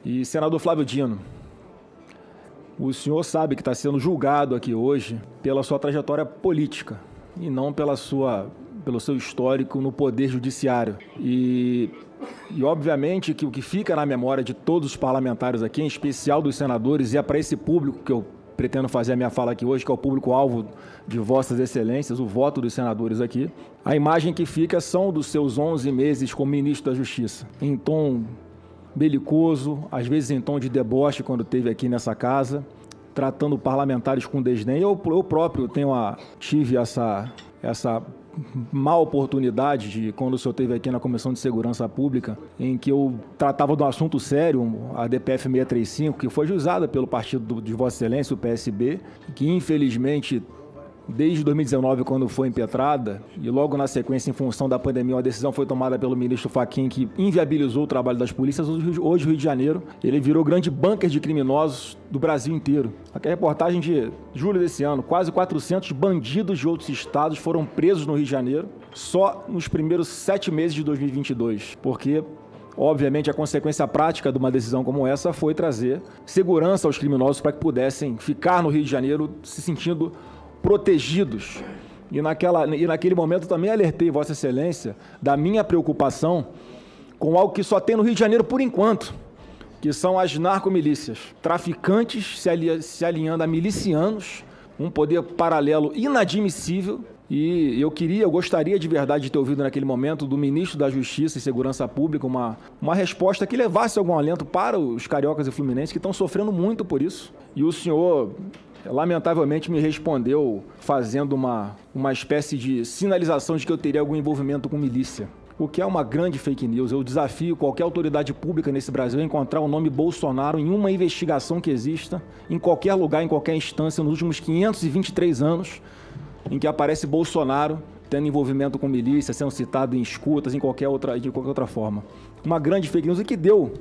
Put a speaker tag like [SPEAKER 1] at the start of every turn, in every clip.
[SPEAKER 1] E, senador Flávio Dino, o senhor sabe que está sendo julgado aqui hoje pela sua trajetória política e não pelo seu histórico no Poder Judiciário. E obviamente que o que fica na memória de todos os parlamentares aqui, em especial dos senadores, e é para esse público que eu pretendo fazer a minha fala aqui hoje, que é o público-alvo de vossas excelências, o voto dos senadores aqui, a imagem que fica são dos seus 11 meses como ministro da Justiça, em tom belicoso, às vezes em tom de deboche quando esteve aqui nessa casa, tratando parlamentares com desdém. Eu próprio tive essa má oportunidade de, quando o senhor esteve aqui na Comissão de Segurança Pública, em que eu tratava de um assunto sério, a DPF 635, que foi juizada pelo partido de Vossa Excelência, o PSB, que infelizmente, desde 2019, quando foi impetrada, e logo na sequência, em função da pandemia, uma decisão foi tomada pelo ministro Fachin que inviabilizou o trabalho das polícias. Hoje o Rio de Janeiro, ele virou grande bunker de criminosos do Brasil inteiro. Aqui é a reportagem de julho desse ano, quase 400 bandidos de outros estados foram presos no Rio de Janeiro, só nos primeiros 7 meses de 2022, porque obviamente, a consequência prática de uma decisão como essa foi trazer segurança aos criminosos para que pudessem ficar no Rio de Janeiro se sentindo protegidos. E naquele momento também alertei Vossa Excelência da minha preocupação com algo que só tem no Rio de Janeiro por enquanto, que são as narcomilícias, traficantes se alinhando a milicianos, um poder paralelo inadmissível. E eu gostaria de verdade de ter ouvido naquele momento do ministro da Justiça e Segurança Pública uma resposta que levasse algum alento para os cariocas e fluminenses que estão sofrendo muito por isso. E o senhor, lamentavelmente, me respondeu fazendo uma espécie de sinalização de que eu teria algum envolvimento com milícia, o que é uma grande fake news. Eu desafio qualquer autoridade pública nesse Brasil a encontrar o nome Bolsonaro em uma investigação que exista, em qualquer lugar, em qualquer instância, nos últimos 523 anos, em que aparece Bolsonaro tendo envolvimento com milícia, sendo citado em escutas, de qualquer outra forma. Uma grande fake news e que deu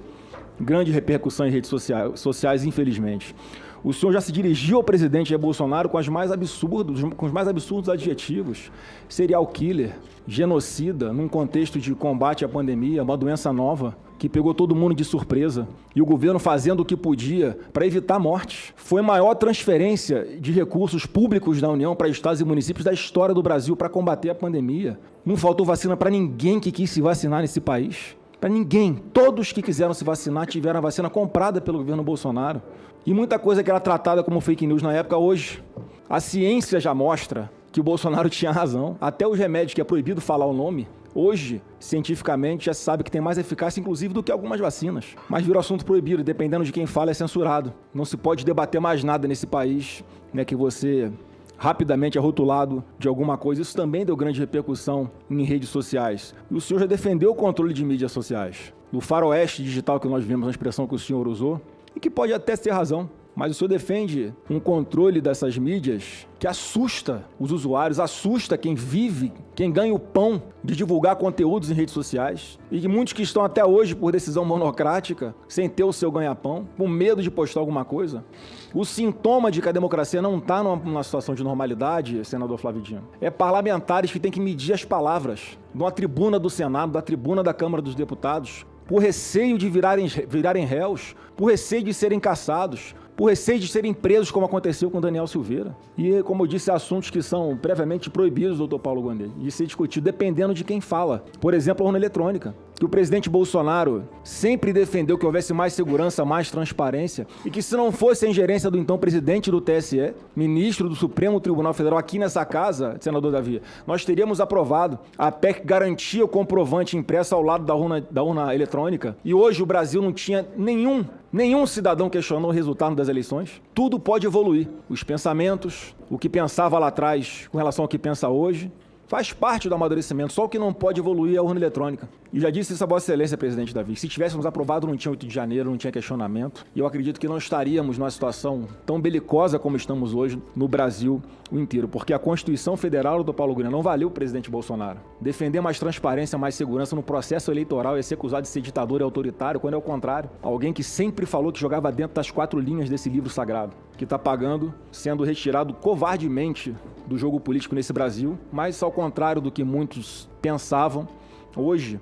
[SPEAKER 1] grande repercussão em redes sociais, infelizmente. O senhor já se dirigiu ao presidente Jair Bolsonaro com os mais absurdos adjetivos: serial killer, genocida, num contexto de combate à pandemia, uma doença nova que pegou todo mundo de surpresa, e o governo fazendo o que podia para evitar mortes. Foi a maior transferência de recursos públicos da União para estados e municípios da história do Brasil para combater a pandemia. Não faltou vacina para ninguém que quis se vacinar nesse país. Para ninguém. Todos que quiseram se vacinar tiveram a vacina comprada pelo governo Bolsonaro. E muita coisa que era tratada como fake news na época, hoje, a ciência já mostra que o Bolsonaro tinha razão. Até os remédios que é proibido falar o nome, hoje, cientificamente, já se sabe que tem mais eficácia, inclusive, do que algumas vacinas. Mas virou assunto proibido, dependendo de quem fala, é censurado. Não se pode debater mais nada nesse país, né, que você rapidamente é rotulado de alguma coisa. Isso também deu grande repercussão em redes sociais. E o senhor já defendeu o controle de mídias sociais. No faroeste digital que nós vimos, a expressão que o senhor usou, e que pode até ter razão, mas o senhor defende um controle dessas mídias que assusta os usuários, assusta quem vive, quem ganha o pão de divulgar conteúdos em redes sociais, e que muitos que estão até hoje por decisão monocrática, sem ter o seu ganha-pão, com medo de postar alguma coisa. O sintoma de que a democracia não está numa situação de normalidade, senador Flávio Dino, é parlamentares que têm que medir as palavras numa tribuna do Senado, da tribuna da Câmara dos Deputados, por receio de virarem réus, por receio de serem caçados, por receio de serem presos, como aconteceu com Daniel Silveira. E, como eu disse, assuntos que são previamente proibidos, doutor Paulo Gonde, de ser discutido dependendo de quem fala. Por exemplo, a urna eletrônica, que o presidente Bolsonaro sempre defendeu que houvesse mais segurança, mais transparência, e que se não fosse a ingerência do então presidente do TSE, ministro do Supremo Tribunal Federal, aqui nessa casa, senador Davi, nós teríamos aprovado a PEC que garantia o comprovante impresso ao lado da urna eletrônica. E hoje o Brasil não tinha nenhum cidadão questionou o resultado das eleições. Tudo pode evoluir. Os pensamentos, o que pensava lá atrás com relação ao que pensa hoje, faz parte do amadurecimento. Só o que não pode evoluir é a urna eletrônica. E já disse isso a Vossa Excelência, presidente Davi. Se tivéssemos aprovado, não tinha 8 de janeiro, não tinha questionamento. E eu acredito que não estaríamos numa situação tão belicosa como estamos hoje no Brasil inteiro. Porque a Constituição Federal, doutor Paulo Gonde, não valeu o presidente Bolsonaro. Defender mais transparência, mais segurança no processo eleitoral é ser acusado de ser ditador e autoritário, quando é o contrário. Alguém que sempre falou que jogava dentro das 4 linhas desse livro sagrado, que está pagando, sendo retirado covardemente do jogo político nesse Brasil, mas ao contrário do que muitos pensavam, hoje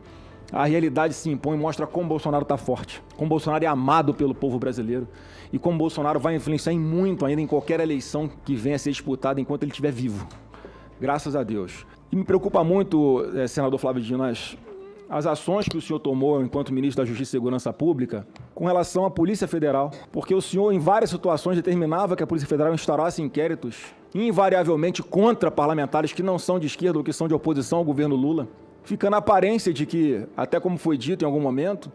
[SPEAKER 1] A realidade se impõe e mostra como Bolsonaro está forte, como Bolsonaro é amado pelo povo brasileiro e como Bolsonaro vai influenciar em muito ainda em qualquer eleição que venha a ser disputada enquanto ele estiver vivo. Graças a Deus. E me preocupa muito, senador Flávio Dino, as ações que o senhor tomou enquanto ministro da Justiça e Segurança Pública com relação à Polícia Federal, porque o senhor em várias situações determinava que a Polícia Federal instaurasse inquéritos invariavelmente contra parlamentares que não são de esquerda ou que são de oposição ao governo Lula, fica na aparência de que, até como foi dito em algum momento,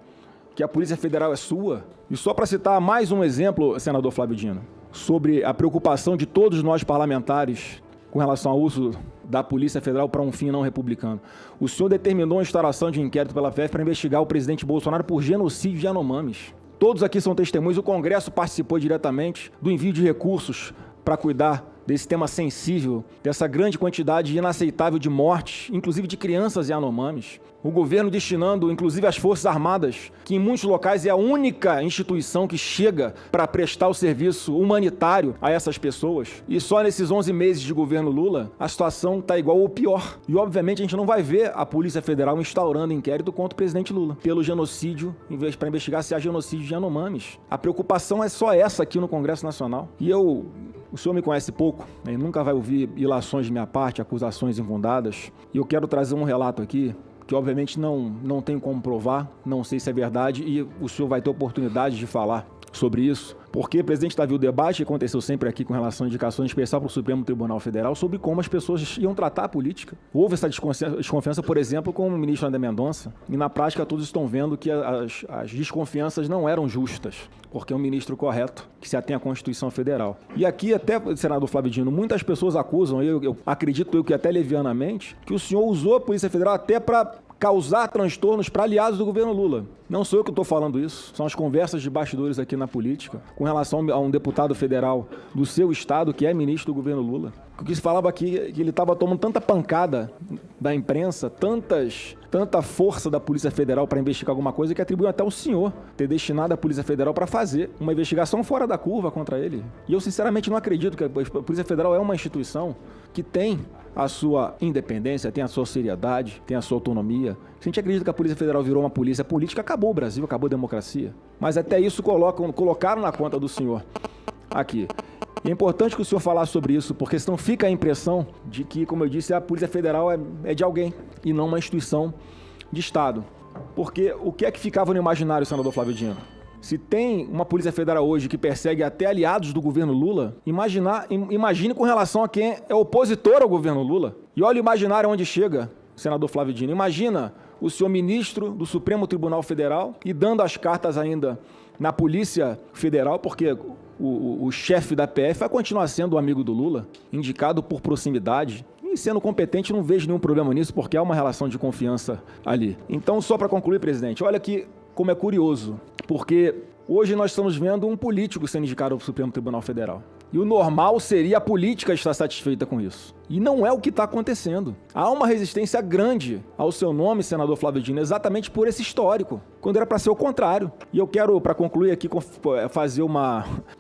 [SPEAKER 1] que a Polícia Federal é sua. E só para citar mais um exemplo, senador Flávio Dino, sobre a preocupação de todos nós parlamentares com relação ao uso da Polícia Federal para um fim não republicano. O senhor determinou a instauração de inquérito pela PF para investigar o presidente Bolsonaro por genocídio de Yanomamis. Todos aqui são testemunhos, o Congresso participou diretamente do envio de recursos para cuidar desse tema sensível, dessa grande quantidade inaceitável de mortes, inclusive de crianças Yanomamis. O governo destinando, inclusive, as Forças Armadas, que em muitos locais é a única instituição que chega para prestar o serviço humanitário a essas pessoas. E só nesses 11 meses de governo Lula, a situação está igual ou pior. E, obviamente, a gente não vai ver a Polícia Federal instaurando inquérito contra o presidente Lula pelo genocídio, para investigar se há genocídio de Yanomamis. A preocupação é só essa aqui no Congresso Nacional. E o senhor me conhece pouco, né? Nunca vai ouvir ilações de minha parte, acusações infundadas. E eu quero trazer um relato aqui que obviamente não tenho como provar, não sei se é verdade e o senhor vai ter oportunidade de falar sobre isso, porque, presidente Davi, o debate que aconteceu sempre aqui com relação a indicações especial para o Supremo Tribunal Federal sobre como as pessoas iam tratar a política. Houve essa desconfiança, por exemplo, com o ministro André Mendonça, e na prática todos estão vendo que as desconfianças não eram justas, porque é um ministro correto, que se atém à Constituição Federal. E aqui até, senador Flávio Dino, muitas pessoas acusam, eu acredito que até levianamente, que o senhor usou a Polícia Federal até para causar transtornos para aliados do governo Lula. Não sou eu que estou falando isso, são as conversas de bastidores aqui na política, com relação a um deputado federal do seu estado, que é ministro do governo Lula, que se falava aqui que ele estava tomando tanta pancada da imprensa, tanta força da Polícia Federal para investigar alguma coisa, que atribui até o senhor ter destinado a Polícia Federal para fazer uma investigação fora da curva contra ele. E eu sinceramente não acredito que a Polícia Federal é uma instituição que tem a sua independência, tem a sua seriedade, tem a sua autonomia. Se a gente acredita que a Polícia Federal virou uma polícia política, acabou o Brasil, acabou a democracia. Mas até isso colocaram na conta do senhor aqui. E é importante que o senhor falasse sobre isso, porque senão fica a impressão de que, como eu disse, a Polícia Federal é de alguém e não uma instituição de Estado. Porque o que é que ficava no imaginário, senador Flávio Dino? Se tem uma Polícia Federal hoje que persegue até aliados do governo Lula, imagine com relação a quem é opositor ao governo Lula. E olha o imaginário onde chega, senador Flávio Dino. Imagina o senhor ministro do Supremo Tribunal Federal e dando as cartas ainda na Polícia Federal, porque o chefe da PF vai continuar sendo o amigo do Lula, indicado por proximidade. E sendo competente, não vejo nenhum problema nisso, porque há uma relação de confiança ali. Então, só para concluir, presidente, olha aqui como é curioso, porque hoje nós estamos vendo um político sendo indicado ao Supremo Tribunal Federal. E o normal seria a política estar satisfeita com isso. E não é o que está acontecendo. Há uma resistência grande ao seu nome, senador Flávio Dino, exatamente por esse histórico, quando era para ser o contrário. E eu quero, para concluir aqui,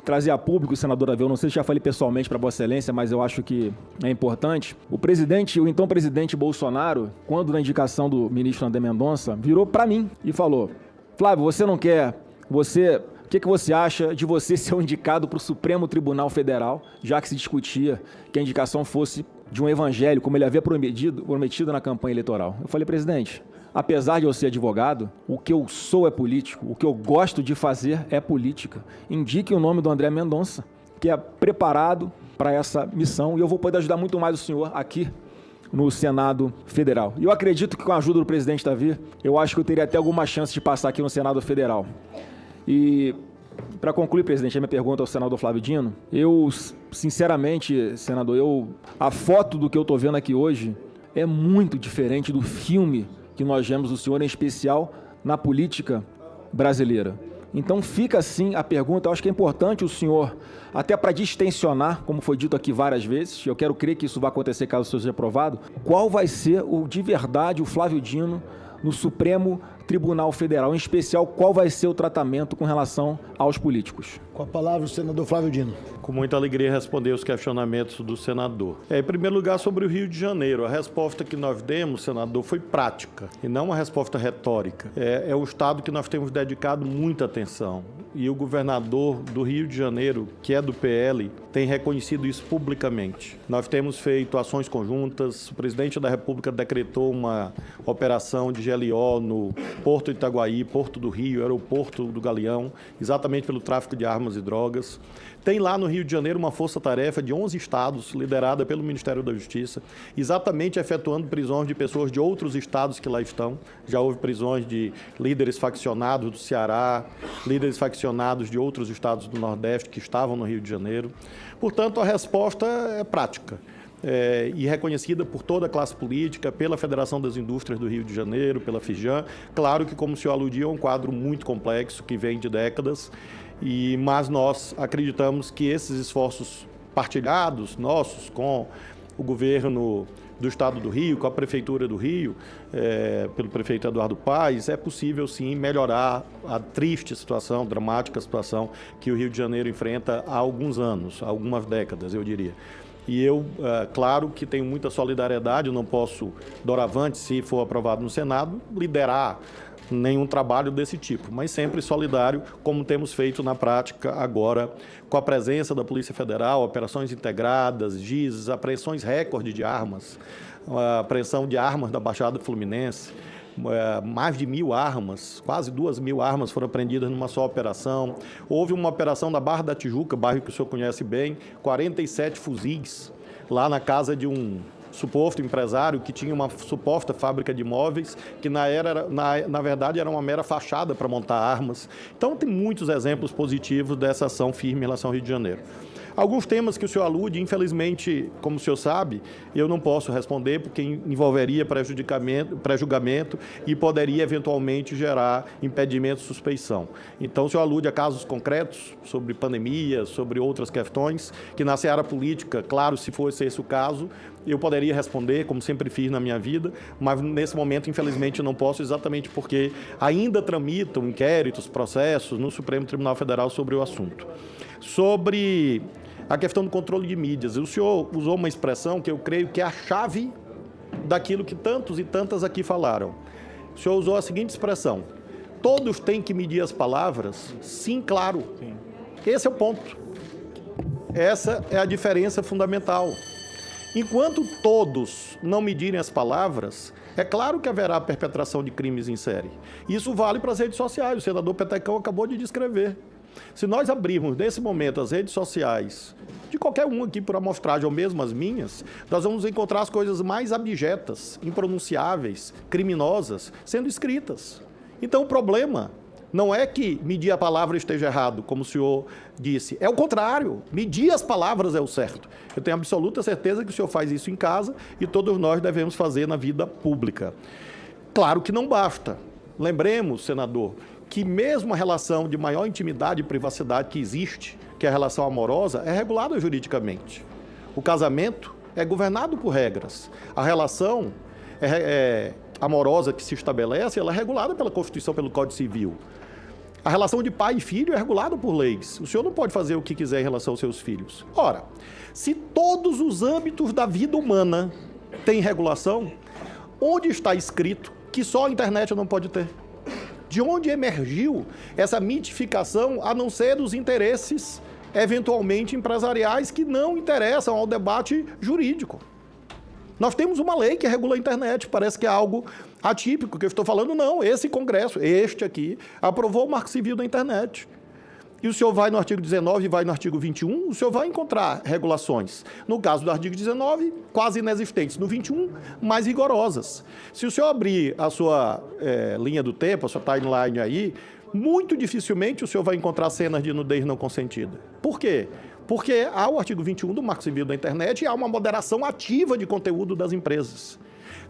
[SPEAKER 1] trazer a público, senador Davi, eu não sei se já falei pessoalmente para Vossa Excelência, mas eu acho que é importante. O então presidente Bolsonaro, quando na indicação do ministro André Mendonça, virou para mim e falou: Flávio, você não quer... O que você acha de você ser indicado para o Supremo Tribunal Federal, já que se discutia que a indicação fosse de um evangelho, como ele havia prometido na campanha eleitoral? Eu falei: presidente, apesar de eu ser advogado, o que eu sou é político, o que eu gosto de fazer é política. Indique o nome do André Mendonça, que é preparado para essa missão, e eu vou poder ajudar muito mais o senhor aqui no Senado Federal. E eu acredito que com a ajuda do presidente Davi, eu acho que eu teria até alguma chance de passar aqui no Senado Federal. E, para concluir, presidente, a minha pergunta ao senador Flávio Dino, eu, sinceramente, senador, a foto do que eu estou vendo aqui hoje é muito diferente do filme que nós vemos do senhor, em especial na política brasileira. Então fica assim a pergunta, eu acho que é importante o senhor, até para distensionar, como foi dito aqui várias vezes, eu quero crer que isso vai acontecer caso o senhor seja aprovado, qual vai ser de verdade o Flávio Dino no Supremo Tribunal Federal, em especial qual vai ser o tratamento com relação aos políticos.
[SPEAKER 2] Com a palavra o senador Flávio Dino.
[SPEAKER 3] Com muita alegria responder os questionamentos do senador. Em primeiro lugar, sobre o Rio de Janeiro. A resposta que nós demos, senador, foi prática e não uma resposta retórica. É o estado que nós temos dedicado muita atenção. E o governador do Rio de Janeiro, que é do PL, tem reconhecido isso publicamente. Nós temos feito ações conjuntas. O presidente da República decretou uma operação de GLO no Porto de Itaguaí, Porto do Rio, aeroporto do Galeão, exatamente pelo tráfico de armas e drogas. Tem lá no Rio de Janeiro uma força-tarefa de 11 estados, liderada pelo Ministério da Justiça, exatamente efetuando prisões de pessoas de outros estados que lá estão. Já houve prisões de líderes faccionados do Ceará, líderes faccionados de outros estados do Nordeste que estavam no Rio de Janeiro. Portanto, a resposta é prática. E reconhecida por toda a classe política, pela Federação das Indústrias do Rio de Janeiro, pela FIJAM. Claro que, como o senhor aludiu, é um quadro muito complexo, que vem de décadas, mas nós acreditamos que esses esforços partilhados, nossos, com o governo do Estado do Rio, com a Prefeitura do Rio, pelo prefeito Eduardo Paes, é possível sim melhorar a triste situação, dramática situação que o Rio de Janeiro enfrenta há alguns anos, há algumas décadas, eu diria. E eu, claro que tenho muita solidariedade, eu não posso, doravante, se for aprovado no Senado, liderar nenhum trabalho desse tipo, mas sempre solidário, como temos feito na prática agora, com a presença da Polícia Federal, operações integradas, GIS, apreensões recorde de armas, a apreensão de armas da Baixada Fluminense, mais de 1.000 armas, quase 2.000 armas foram apreendidas numa só operação. Houve uma operação na Barra da Tijuca, bairro que o senhor conhece bem, 47 fuzis, lá na casa de um suposto empresário que tinha uma suposta fábrica de imóveis, que na verdade era uma mera fachada para montar armas. Então tem muitos exemplos positivos dessa ação firme em relação ao Rio de Janeiro. Alguns temas que o senhor alude, infelizmente, como o senhor sabe, eu não posso responder porque envolveria pré-julgamento e poderia eventualmente gerar impedimento de suspeição. Então, o senhor alude a casos concretos sobre pandemia, sobre outras questões, que na seara política, claro, se fosse esse o caso, eu poderia responder, como sempre fiz na minha vida, mas nesse momento, infelizmente, eu não posso, exatamente porque ainda tramitam inquéritos, processos no Supremo Tribunal Federal sobre o assunto. Sobre a questão do controle de mídias, o senhor usou uma expressão que eu creio que é a chave daquilo que tantos e tantas aqui falaram. O senhor usou a seguinte expressão: todos têm que medir as palavras? Sim, claro. Sim. Esse é o ponto. Essa é a diferença fundamental. Enquanto todos não medirem as palavras, é claro que haverá perpetração de crimes em série. Isso vale para as redes sociais, o senador Petecão acabou de descrever. Se nós abrirmos, nesse momento, as redes sociais, de qualquer um aqui por amostragem, ou mesmo as minhas, nós vamos encontrar as coisas mais abjetas, impronunciáveis, criminosas, sendo escritas. Então, o problema não é que medir a palavra esteja errado, como o senhor disse. É o contrário. Medir as palavras é o certo. Eu tenho absoluta certeza que o senhor faz isso em casa e todos nós devemos fazer na vida pública. Claro que não basta. Lembremos, senador, que mesmo a relação de maior intimidade e privacidade que existe, que é a relação amorosa, é regulada juridicamente. O casamento é governado por regras. A relação amorosa que se estabelece, ela é regulada pela Constituição, pelo Código Civil. A relação de pai e filho é regulada por leis. O senhor não pode fazer o que quiser em relação aos seus filhos. Ora, se todos os âmbitos da vida humana têm regulação, onde está escrito que só a internet não pode ter? De onde emergiu essa mitificação, a não ser dos interesses, eventualmente, empresariais que não interessam ao debate jurídico? Nós temos uma lei que regula a internet, parece que é algo atípico que eu estou falando. Não, esse Congresso, este aqui, aprovou o Marco Civil da internet. E o senhor vai no artigo 19 e vai no artigo 21, o senhor vai encontrar regulações. No caso do artigo 19, quase inexistentes. No 21, mais rigorosas. Se o senhor abrir a sua linha do tempo, a sua timeline aí, muito dificilmente o senhor vai encontrar cenas de nudez não consentida. Por quê? Porque há o artigo 21 do Marco Civil da internet e há uma moderação ativa de conteúdo das empresas.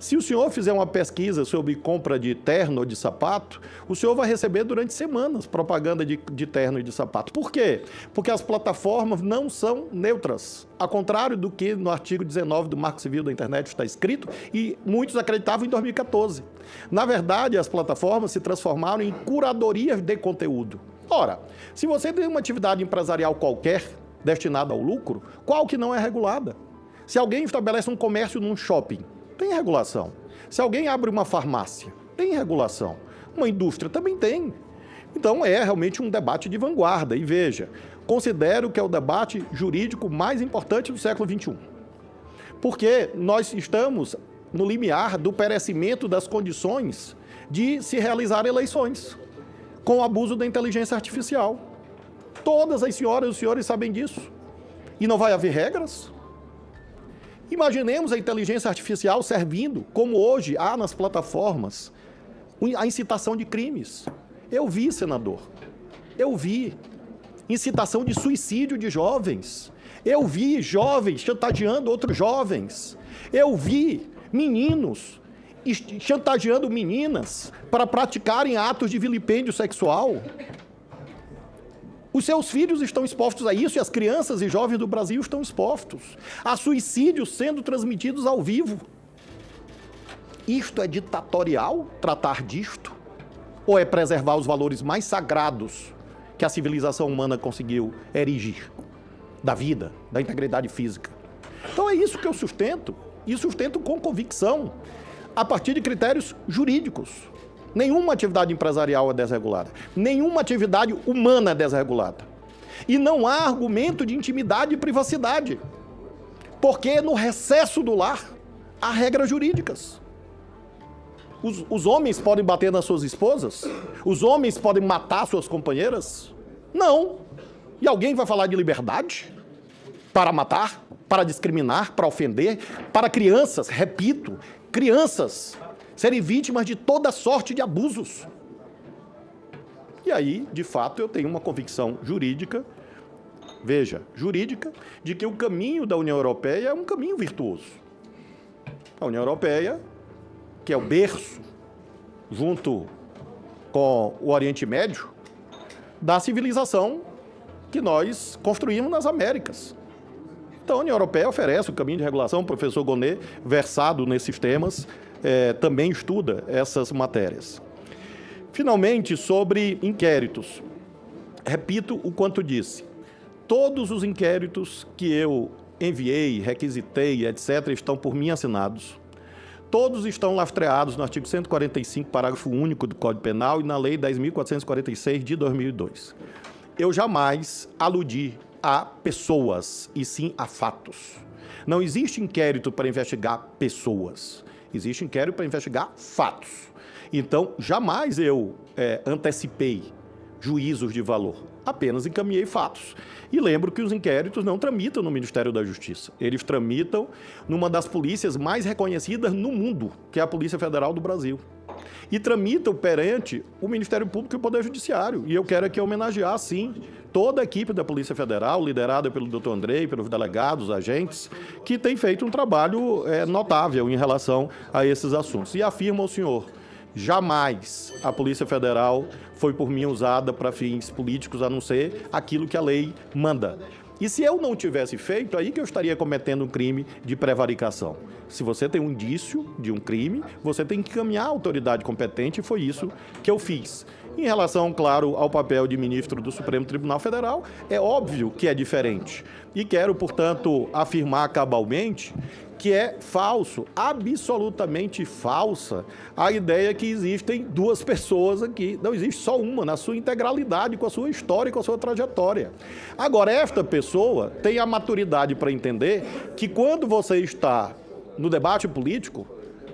[SPEAKER 3] Se o senhor fizer uma pesquisa sobre compra de terno ou de sapato, o senhor vai receber durante semanas propaganda de terno e de sapato. Por quê? Porque as plataformas não são neutras. Ao contrário do que no artigo 19 do Marco Civil da Internet está escrito, e muitos acreditavam em 2014. Na verdade, as plataformas se transformaram em curadorias de conteúdo. Ora, se você tem uma atividade empresarial qualquer destinada ao lucro, qual que não é regulada? Se alguém estabelece um comércio num shopping, tem regulação. Se alguém abre uma farmácia, tem regulação. Uma indústria também tem. Então, é realmente um debate de vanguarda. E veja, considero que é o debate jurídico mais importante do século XXI. Porque nós estamos no limiar do perecimento das condições de se realizar eleições com o abuso da inteligência artificial. Todas as senhoras e os senhores sabem disso. E não vai haver regras? Imaginemos a inteligência artificial servindo, como hoje há nas plataformas, a incitação de crimes. Eu vi, senador. Eu vi. Incitação de suicídio de jovens. Eu vi jovens chantageando outros jovens. Eu vi meninos chantageando meninas para praticarem atos de vilipêndio sexual. Os seus filhos estão expostos a isso e as crianças e jovens do Brasil estão expostos a suicídios sendo transmitidos ao vivo. Isto é ditatorial, tratar disto? Ou é preservar os valores mais sagrados que a civilização humana conseguiu erigir? Da vida, da integridade física. Então é isso que eu sustento, e sustento com convicção, a partir de critérios jurídicos. Nenhuma atividade empresarial é desregulada. Nenhuma atividade humana é desregulada. E não há argumento de intimidade e privacidade. Porque no recesso do lar há regras jurídicas. Os homens podem bater nas suas esposas? Os homens podem matar suas companheiras? Não. E alguém vai falar de liberdade? Para matar? Para discriminar? Para ofender? Para crianças, repito, crianças serem vítimas de toda sorte de abusos. E aí, de fato, eu tenho uma convicção jurídica, veja, jurídica, de que o caminho da União Europeia é um caminho virtuoso. A União Europeia, que é o berço, junto com o Oriente Médio, da civilização que nós construímos nas Américas. Então, a União Europeia oferece o caminho de regulação. O professor Gonê, versado nesses temas, também estuda essas matérias. Finalmente, sobre inquéritos. Repito o quanto disse. Todos os inquéritos que eu enviei, requisitei, etc., estão por mim assinados. Todos estão lastreados no artigo 145, parágrafo único do Código Penal e na Lei 10.446 de 2002. Eu jamais aludi a pessoas, e sim a fatos. Não existe inquérito para investigar pessoas. Existe inquérito para investigar fatos. Então, jamais eu antecipei juízos de valor. Apenas encaminhei fatos. E lembro que os inquéritos não tramitam no Ministério da Justiça. Eles tramitam numa das polícias mais reconhecidas no mundo, que é a Polícia Federal do Brasil. E tramitam perante o Ministério Público e o Poder Judiciário. E eu quero aqui homenagear, sim, toda a equipe da Polícia Federal, liderada pelo Dr. Andrei, pelos delegados, agentes, que tem feito um trabalho notável em relação a esses assuntos. E afirmo ao senhor, jamais a Polícia Federal foi por mim usada para fins políticos, a não ser aquilo que a lei manda. E se eu não tivesse feito, aí que eu estaria cometendo um crime de prevaricação. Se você tem um indício de um crime, você tem que encaminhar a autoridade competente, e foi isso que eu fiz. Em relação, claro, ao papel de ministro do Supremo Tribunal Federal, é óbvio que é diferente. E quero, portanto, afirmar cabalmente que é falso, absolutamente falsa, a ideia que existem duas pessoas aqui. Não existe só uma, na sua integralidade, com a sua história e com a sua trajetória. Agora, esta pessoa tem a maturidade para entender que quando você está no debate político,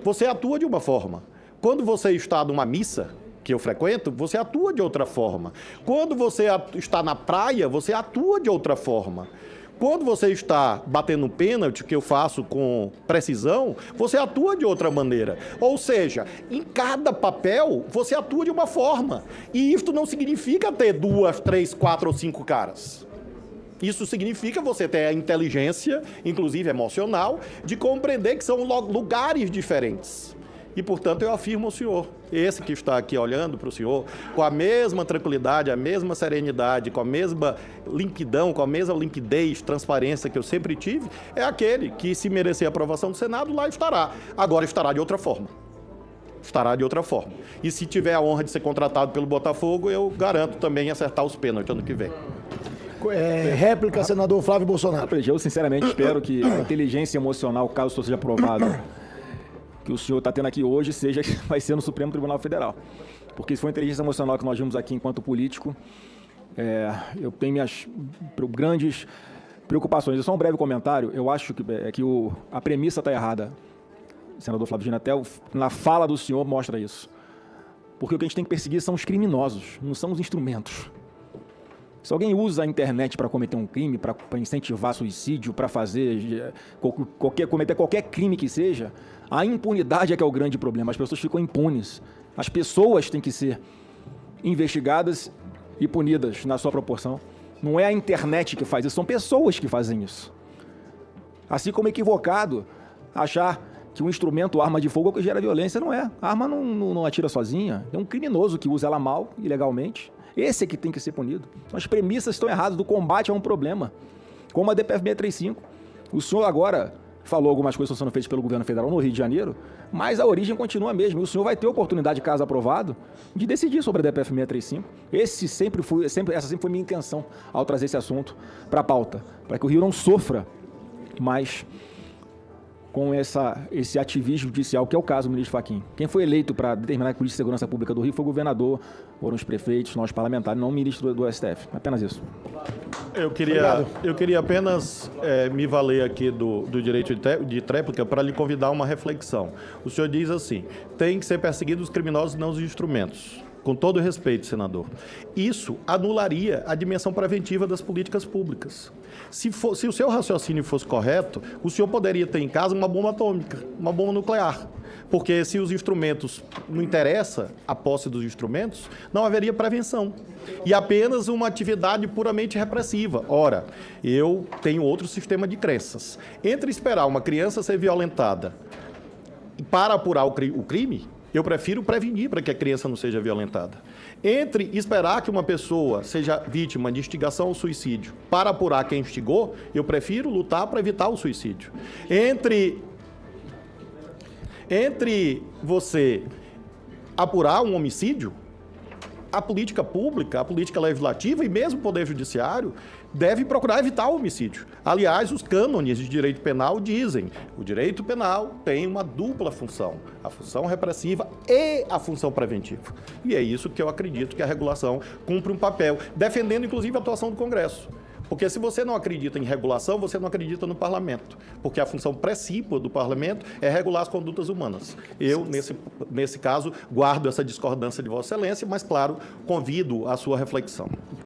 [SPEAKER 3] você atua de uma forma. Quando você está numa missa, que eu frequento, você atua de outra forma. Quando você está na praia, você atua de outra forma. Quando você está batendo um pênalti, que eu faço com precisão, você atua de outra maneira. Ou seja, em cada papel, você atua de uma forma. E isso não significa ter 2, 3, 4 ou 5 caras. Isso significa você ter a inteligência, inclusive emocional, de compreender que são lugares diferentes. E, portanto, eu afirmo ao senhor, esse que está aqui olhando para o senhor, com a mesma tranquilidade, a mesma serenidade, com a mesma limpidão, com a mesma limpidez, transparência que eu sempre tive, é aquele que, se merecer a aprovação do Senado, lá estará. Agora estará de outra forma. Estará de outra forma. E se tiver a honra de ser contratado pelo Botafogo, eu garanto também acertar os pênaltis ano que vem.
[SPEAKER 2] Réplica, senador Flávio Bolsonaro.
[SPEAKER 1] Eu, sinceramente, espero que a inteligência emocional, caso isso seja aprovado, que o senhor está tendo aqui hoje, vai ser no Supremo Tribunal Federal. Porque se for a inteligência emocional que nós vimos aqui enquanto político, eu tenho minhas grandes preocupações. É só um breve comentário. Eu acho que a premissa está errada. Senador Flávio Dino, até na fala do senhor mostra isso. Porque o que a gente tem que perseguir são os criminosos, não são os instrumentos. Se alguém usa a internet para cometer um crime, para incentivar suicídio, para cometer qualquer crime que seja, a impunidade é que é o grande problema. As pessoas ficam impunes. As pessoas têm que ser investigadas e punidas na sua proporção. Não é a internet que faz isso, são pessoas que fazem isso. Assim como é equivocado achar que um instrumento, arma de fogo, é o que gera violência. Não é. A arma não atira sozinha. É um criminoso que usa ela mal, ilegalmente. Esse é que tem que ser punido. As premissas estão erradas do combate a um problema. Como a DPF 635. O senhor agora falou algumas coisas que estão sendo feitas pelo governo federal no Rio de Janeiro, mas a origem continua a mesma. E o senhor vai ter oportunidade, caso aprovado, de decidir sobre a DPF 635. Essa sempre foi minha intenção ao trazer esse assunto para a pauta, para que o Rio não sofra mais com esse ativismo judicial, que é o caso do ministro Fachin. Quem foi eleito para determinar a política de segurança pública do Rio foi o governador, foram os prefeitos, nós parlamentares, não o ministro do STF. Apenas isso.
[SPEAKER 3] Eu queria apenas me valer aqui do direito de tréplica para lhe convidar a uma reflexão. O senhor diz assim, tem que ser perseguidos os criminosos e não os instrumentos. Com todo respeito, senador, isso anularia a dimensão preventiva das políticas públicas. Se o seu raciocínio fosse correto, o senhor poderia ter em casa uma bomba atômica, uma bomba nuclear. Porque se os instrumentos não interessa a posse dos instrumentos, não haveria prevenção. E apenas uma atividade puramente repressiva. Ora, eu tenho outro sistema de crenças. Entre esperar uma criança ser violentada para apurar o crime, eu prefiro prevenir para que a criança não seja violentada. Entre esperar que uma pessoa seja vítima de instigação ao suicídio para apurar quem instigou, eu prefiro lutar para evitar o suicídio. Entre você apurar um homicídio, a política pública, a política legislativa e mesmo o Poder Judiciário deve procurar evitar o homicídio. Aliás, os cânones de direito penal dizem que o direito penal tem uma dupla função, a função repressiva e a função preventiva. E é isso que eu acredito que a regulação cumpre um papel, defendendo inclusive a atuação do Congresso. Porque se você não acredita em regulação, você não acredita no parlamento. Porque a função principal do parlamento é regular as condutas humanas. Eu, nesse caso, guardo essa discordância de Vossa Excelência, mas, claro, convido a sua reflexão.